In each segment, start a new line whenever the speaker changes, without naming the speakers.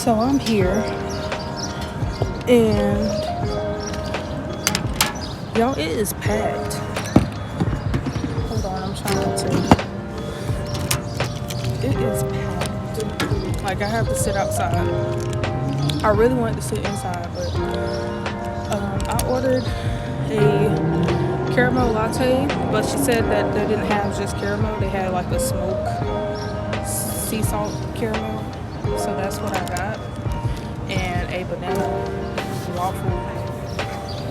So I'm here, and y'all, it is packed. Hold on, I'm trying to. It is packed. Like, I have to sit outside. I really wanted to sit inside, but I ordered a caramel latte, but she said that they didn't have just caramel. They had like a smoke sea salt caramel. So that's what I got. And a banana waffle,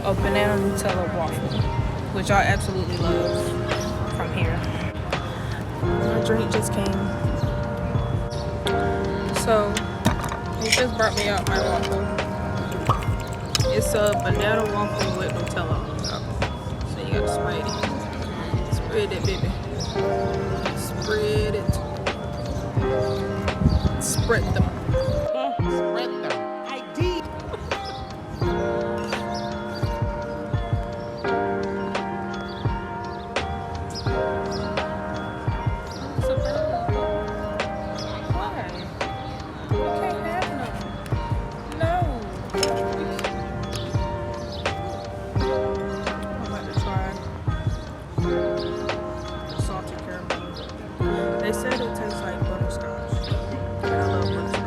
a banana Nutella waffle, which I absolutely love from here. My drink just came. So he just brought me out my waffle. It's a banana waffle with Nutella on top. So you gotta spread it. Spread it, baby. Spread it. Spread them.
Spread them. ID.
They said it tastes like butterscotch. And I love butterscotch.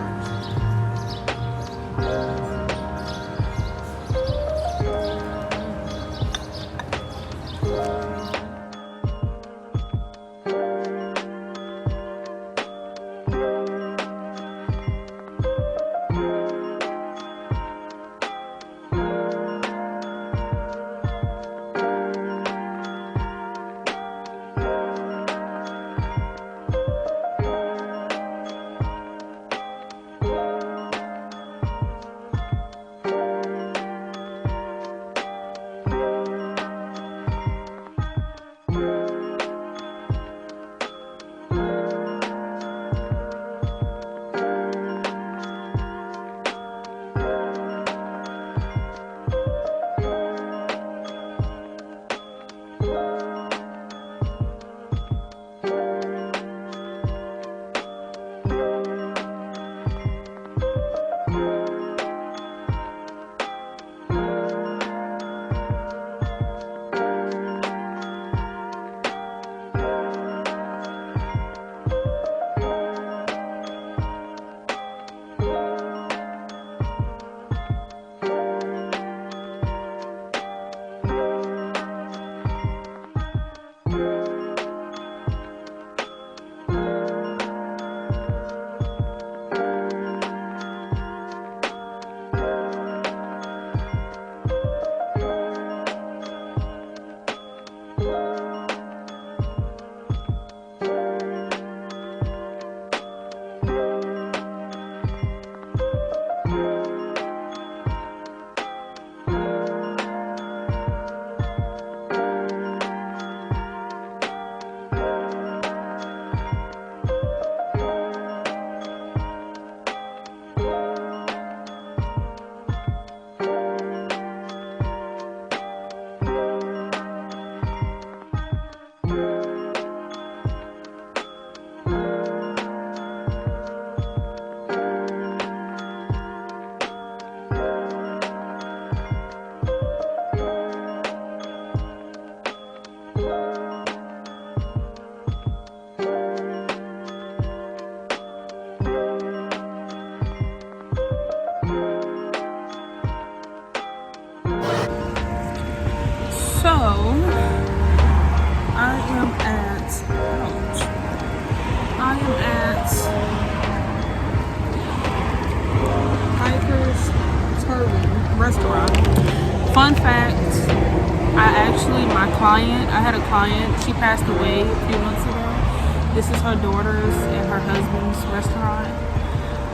So, I am at Hiker's Turban restaurant. Fun fact, I had a client, she passed away a few months ago. This is her daughter's and her husband's restaurant.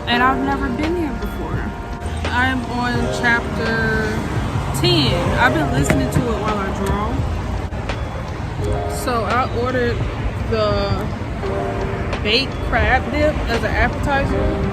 And I've never been here before. I am on chapter 10. I've been listening to it while I draw. So I ordered the baked crab dip as an appetizer.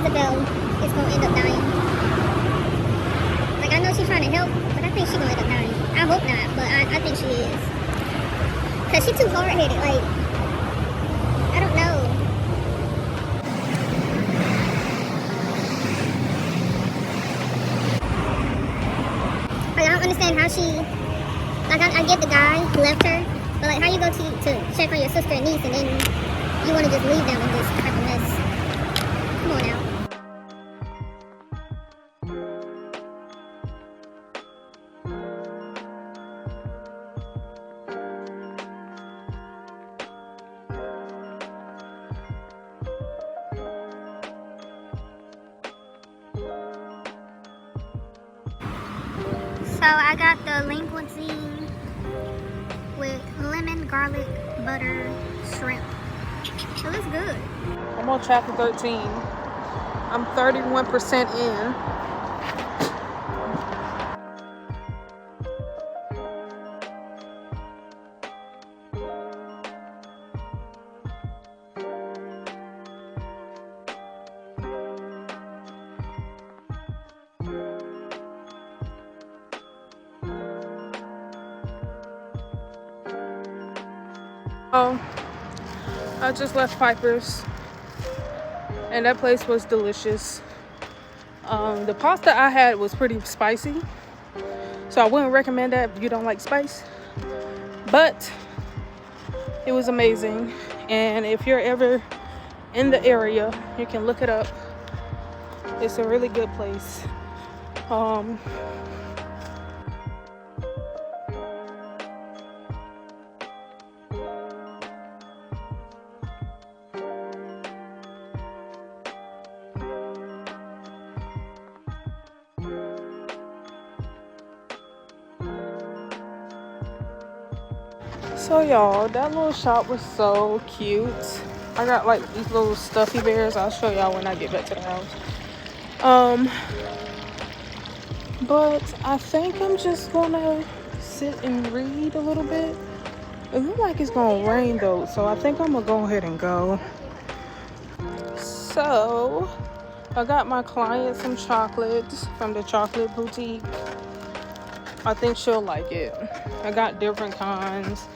Isabel is gonna end up dying. Like, I know she's trying to help, but I think she's gonna end up dying. I hope not, but I think she is. Cause she's too hard-headed. Like, I don't know. Like, I don't understand how she. Like, I get the guy who left her, but like, how you go to check on your sister and niece, and then you want to just leave them in this type of mess? Come on now. So I got the linguine with lemon, garlic, butter, shrimp. It looks good.
I'm on chapter 13. I'm 31% in. Oh, I just left Piper's, and that place was delicious. The pasta I had was pretty spicy, so I wouldn't recommend that if you don't like spice, but it was amazing. And if you're ever in the area, you can look it up. It's a really good place. So y'all, that little shop was so cute. I got like these little stuffy bears. I'll show y'all when I get back to the house. But I think I'm just gonna sit and read a little bit. It looks like it's gonna rain though, so I think I'm gonna go ahead and go. So I got my client some chocolates from the chocolate boutique. I think she'll like it. I got different kinds.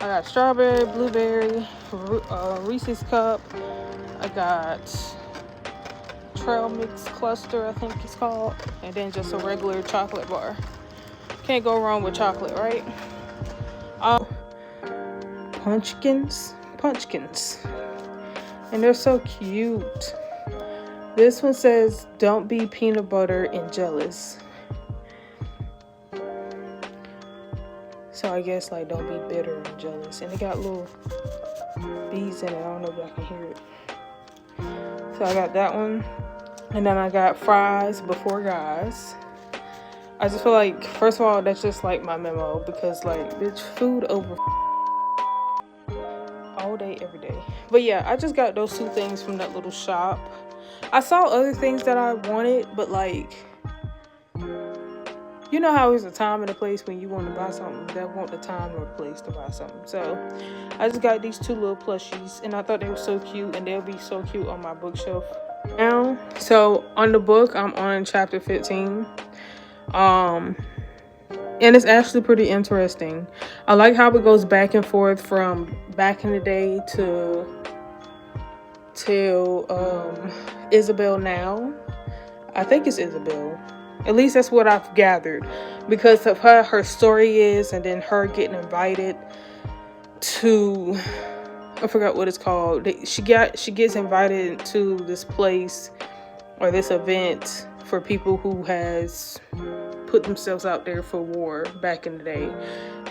I got strawberry, blueberry, Reese's cup. I got trail mix cluster, I think it's called, and then just a regular chocolate bar. Can't go wrong with chocolate, right? Punchkins, and they're so cute. This one says, "Don't be peanut butter and jealous." So I guess like don't be bitter and jealous. And it got little bees in it. I don't know if y'all can hear it. So I got that one. And then I got fries before guys. I just feel like, first of all, that's just like my memo. Because like, bitch, food over all day, every day. But yeah, I just got those two things from that little shop. I saw other things that I wanted, but like, you know how it's a time and a place when you want to buy something, that want the time or the place to buy something. So I just got these two little plushies, and I thought they were so cute, and they'll be so cute on my bookshelf now. So on the book, I'm on chapter 15. And it's actually pretty interesting. I like how it goes back and forth from back in the day to Isabel now. I think it's Isabel. At least that's what I've gathered, because of her story is, and then her getting invited to, I forgot what it's called. She gets invited to this place or this event for people who has put themselves out there for war back in the day.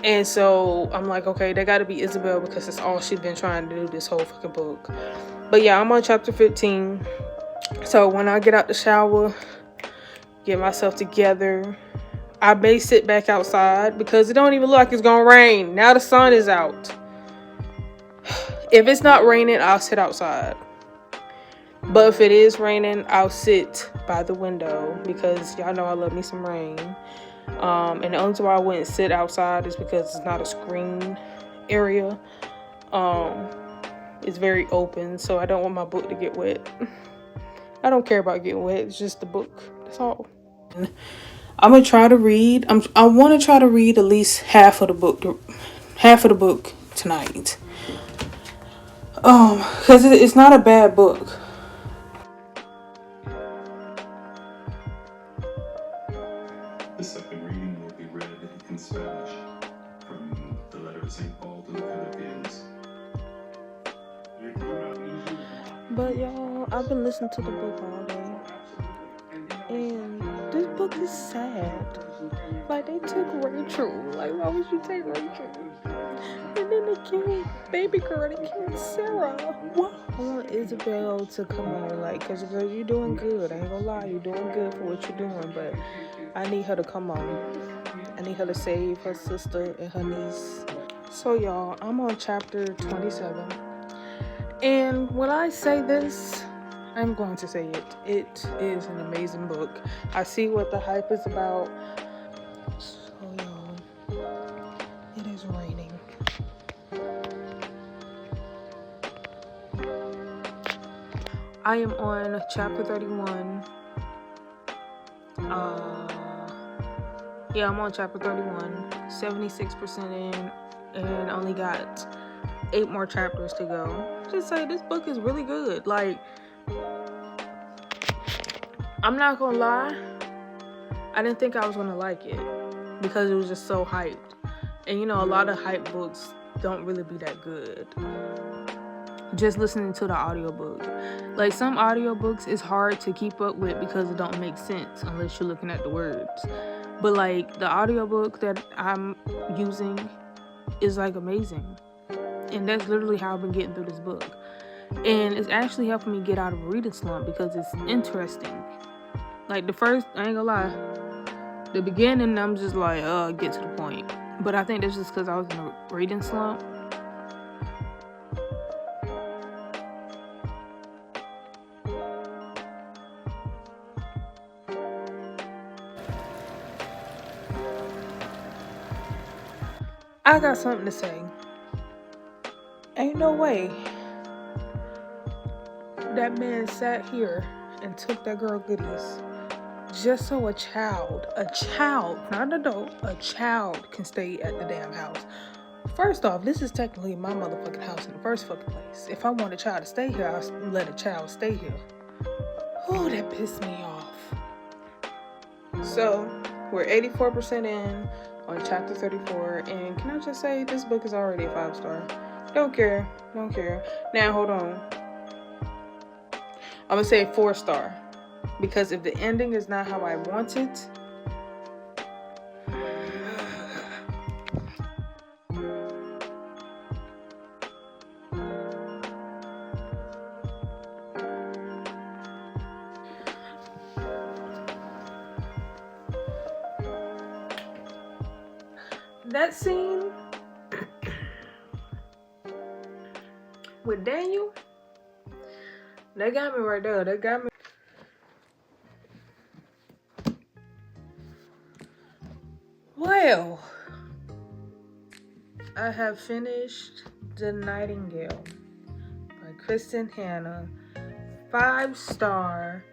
And so I'm like, okay, that got to be Isabel, because it's all she's been trying to do this whole fucking book. But yeah, I'm on chapter 15. So when I get out the shower, get myself together, I may sit back outside because it don't even look like it's gonna rain. Now the sun is out. If it's not raining, I'll sit outside. But if it is raining, I'll sit by the window, because y'all know I love me some rain. And the only reason why I wouldn't sit outside is because it's not a screen area. It's very open, so I don't want my book to get wet. I don't care about getting wet. It's just the book. That's all. I'm gonna try to read. I want to try to read at least half of the book tonight. Because it's not a bad book.
The second reading will be read in Spanish from the letter of St. Paul to the Philippians.
But y'all, I've been listening to the book all day, and this book is sad. Like, they took Rachel. Like, why would you take Rachel? And then they killed baby girl. They killed Sarah. What? I want Isabel to come on, like, cause girl, you're doing good. I ain't gonna lie, you're doing good for what you're doing, but I need her to come on. I need her to save her sister and her niece. So y'all, I'm on chapter 27. And when I say this, I'm going to say it. It is an amazing book. I see what the hype is about. So y'all, it is raining. I am on chapter 31. I'm on chapter 31, 76% in, and only got 8 more chapters to go. Just say this book is really good. Like, I'm not gonna lie, I didn't think I was gonna like it because it was just so hyped. And you know, a lot of hype books don't really be that good. Just listening to the audiobook. Like, some audiobooks is hard to keep up with because it don't make sense unless you're looking at the words. But like, the audiobook that I'm using is like amazing. And that's literally how I've been getting through this book. And it's actually helping me get out of a reading slump because it's interesting. Like, the first, I ain't gonna lie, the beginning I'm just like, get to the point. But I think that's just because I was in a reading slump. I got something to say. Ain't no way that man sat here and took that girl goodies just so a child, not an adult, a child can stay at the damn house. First off, this is technically my motherfucking house in the first fucking place. If I want a child to stay here, I'll let a child stay here. Oh, that pissed me off. So, we're 84% in on chapter 34, and can I just say, this book is already a 5-star. Don't care. Now, hold on. I'm gonna say 4-star, because if the ending is not how I want it, that scene with Daniel, that got me right there. That got me. Well, I have finished The Nightingale by Kristin Hannah. 5-star.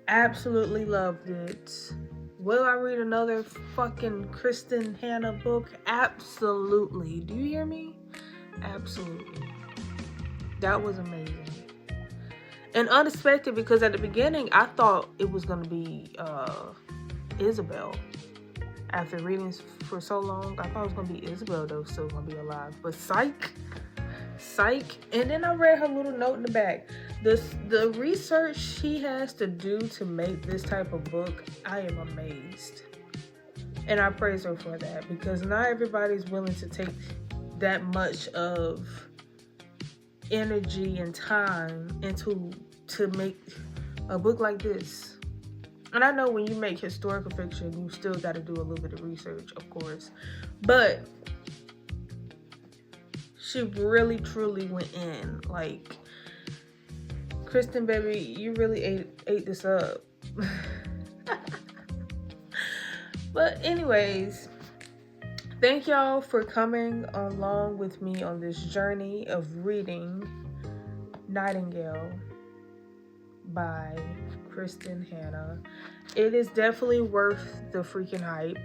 Absolutely loved it. Will I read another fucking Kristin Hannah book? Absolutely. Do you hear me? Absolutely. That was amazing. And unexpected, because at the beginning I thought it was going to be Isabel. After reading for so long, I thought it was going to be Isabel that was still going to be alive. But psych. And then I read her little note in the back. The research she has to do to make this type of book, I am amazed. And I praise her for that, because not everybody's willing to take that much of energy and time into to make a book like this. And I know when you make historical fiction, you still got to do a little bit of research, of course. But she really, truly went in. Like, Kristin, baby, you really ate this up. But anyways, thank y'all for coming along with me on this journey of reading Nightingale by Kristin Hannah. It is definitely worth the freaking hype.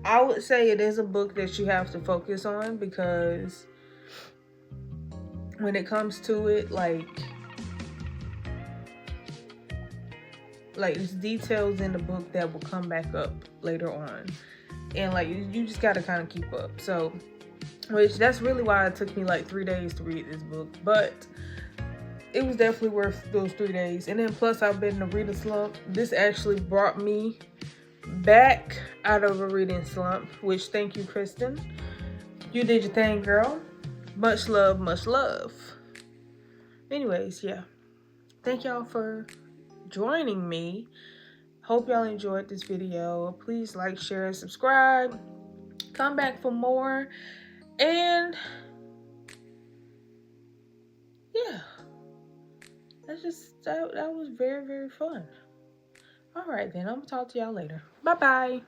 I would say it is a book that you have to focus on, because when it comes to it, like there's details in the book that will come back up later on, and like you just got to kind of keep up. So, which that's really why it took me like 3 days to read this book, but it was definitely worth those 3 days. And then plus I've been in a reading slump. This actually brought me back out of a reading slump, which thank you, Kristin. You did your thing, girl. Much love, much love. Anyways, yeah. Thank y'all for joining me. Hope y'all enjoyed this video. Please like, share, and subscribe. Come back for more. And yeah, that was very, very fun. All right then, I'm gonna talk to y'all later. Bye bye.